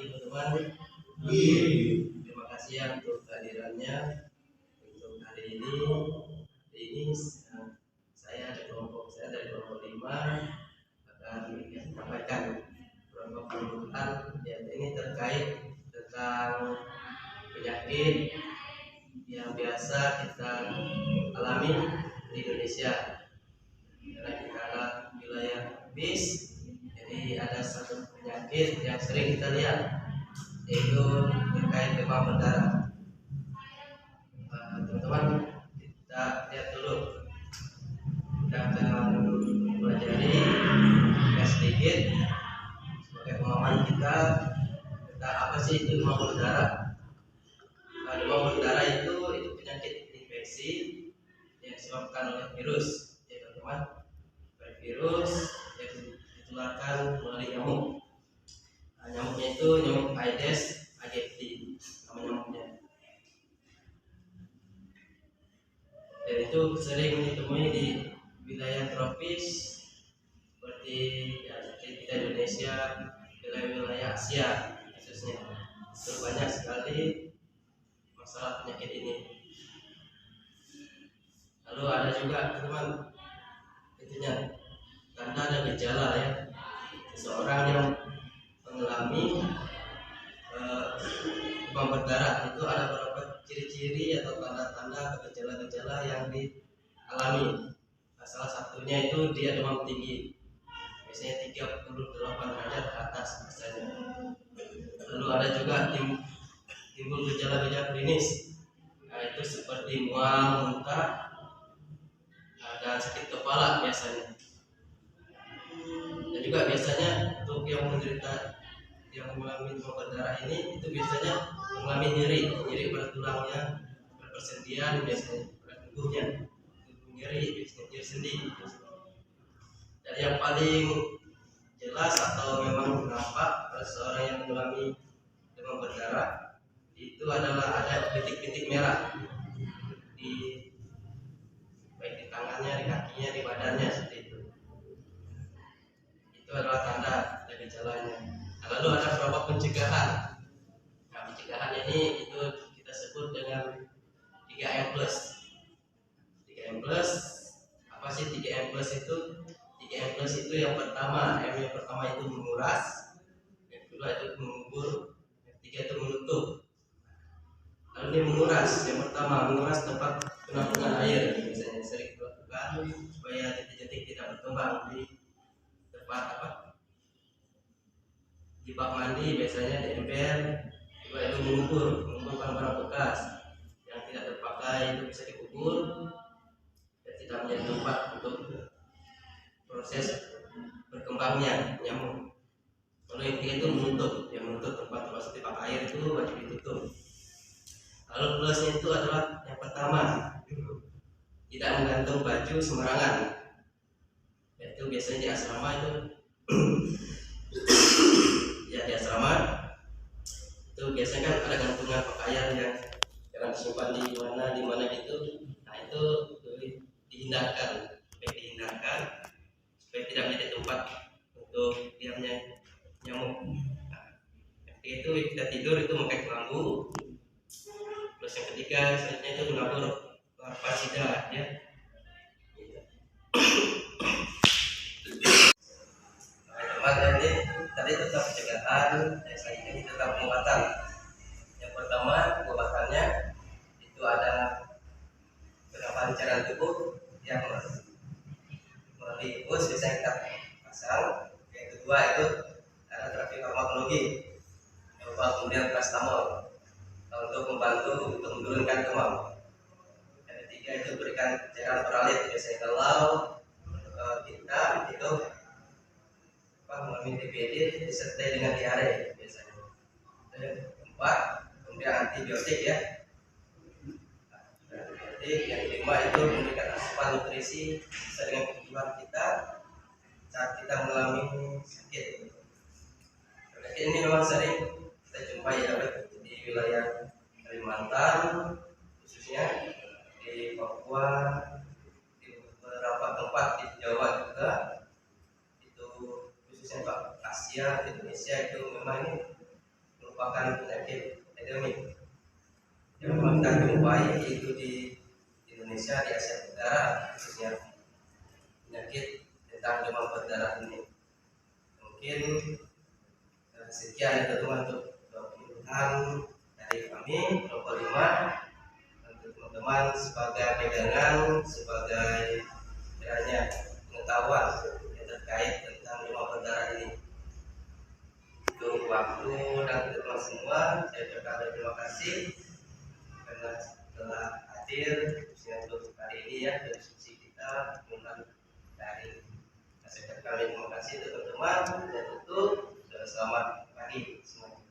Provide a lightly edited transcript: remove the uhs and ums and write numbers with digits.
teman-teman. Terima kasih ya untuk kehadirannya untuk hari ini saya dari kelompok 5 akan menyampaikan beberapa penjelasan ini terkait tentang penyakit yang biasa kita alami di Indonesia karena kita adalah wilayah bis. Jadi ada satu penyakit yang sering kita lihat, yaitu terkait demam berdarah. Teman-teman, kita lihat dulu. Kita akan pelajari sedikit sebagai pemahaman kita tentang apa sih itu demam berdarah. Demam berdarah itu penyakit infeksi yang disebabkan oleh virus, ya teman-teman. Virus yang ditularkan melalui nyamuk. Nyamuknya itu nyamuk Aedes aegypti, nama nyamuknya. Dan itu sering ditemui di wilayah tropis seperti kita Indonesia, wilayah Asia khususnya. Itu banyak sekali masalah penyakit ini. Lalu ada juga teman intinya tanda dan gejala ya. Seseorang yang mengalami demam berdarah itu ada beberapa ciri-ciri atau tanda-tanda gejala-gejala yang dialami. Salah satunya itu dia demam tinggi, biasanya 38 derajat ke atas biasanya. Lalu ada juga timbul gejala-gejala klinis, itu seperti mual, muntah, dan sakit kepala biasanya. Dan juga biasanya untuk yang mengalami demam berdarah ini itu biasanya mengalami nyeri pada tulangnya, pada persendian biasanya, pada tubuhnya, nyeri biasanya, nyeri sendi. Dan yang paling jelas atau memang nampak pada seorang yang mengalami demam berdarah itu adalah ada bintik-bintik merah baik di tangannya, di kakinya, di badannya seperti itu. Itu adalah tanda dan gejalanya. Lalu ada beberapa pencegahan. Nah, pencegahan ini itu kita sebut dengan 3M+. 3M+, apa sih 3M+ itu? 3M+ itu yang pertama, M yang pertama itu menguras, yang kedua itu mengubur, yang ketiga itu menutup. Lalu dia menguras, yang pertama menguras tempat penampungan air, misalnya sering dilakukan supaya titik-titik tidak berkembang di tempat di bak mandi, biasanya di ember. Juga itu mengubur barang-barang bekas yang tidak terpakai itu bisa dikubur dan tidak menjadi tempat untuk proses berkembangnya nyamuk. Lalu yang ketiga itu menutup, tempat seperti bak air itu wajib ditutup. Lalu plusnya itu adalah yang pertama, tidak menggantung baju sembarangan. Yaitu biasanya di asrama itu ya di asrama itu biasanya kan ada gantungan pakaian yang jangan disimpan di mana gitu. Nah itu dihindarkan supaya tidak menjadi tempat untuk diamnya nyamuk. Nah, itu kita tidur itu memakai kelambu. Terus yang ketiga selanjutnya itu menabur larvasida ya. Tadi tentang pencegahan, saya ini tentang pengobatan. Yang pertama pengobatannya itu ada beberapa cairan tubuh yang melalui infus bisa kita pasang. Yang kedua itu ada terapi farmakologi, kemudian paracetamol untuk membantu untuk menurunkan demam. Yang ketiga itu berikan cairan peralit, biasanya kalau kita itu mengalami DBD disertai dengan diare biasanya. Keempat, kemudian antibiotik ya. Antibiotik yang kelima itu memberikan asupan nutrisi sesuai dengan kebutuhan kita saat kita mengalami sakit. Penyakit ini memang sering kita jumpai ya di wilayah Kalimantan, khususnya di Papua, di beberapa tempat di Jawa juga. Khususnya Asia, Indonesia itu memang ini merupakan penyakit endemik yang memang kita jumpai itu di Indonesia, di Asia Tenggara khususnya. Penyakit tentang demam berdarah ini mungkin sekian teman untuk pemilihan dari kami 25 untuk teman-teman sebagai pegangan, sebagai kiranya pengetahuan yang terkait tentang demam berdarah ini. Untuk waktu dan teman semua, saya ucapkan terima kasih karena telah hadir untuk hari ini ya, diskusi kita tentang dari. Saya ucapkan terima kasih teman-teman dan tutup. Selamat pagi semuanya.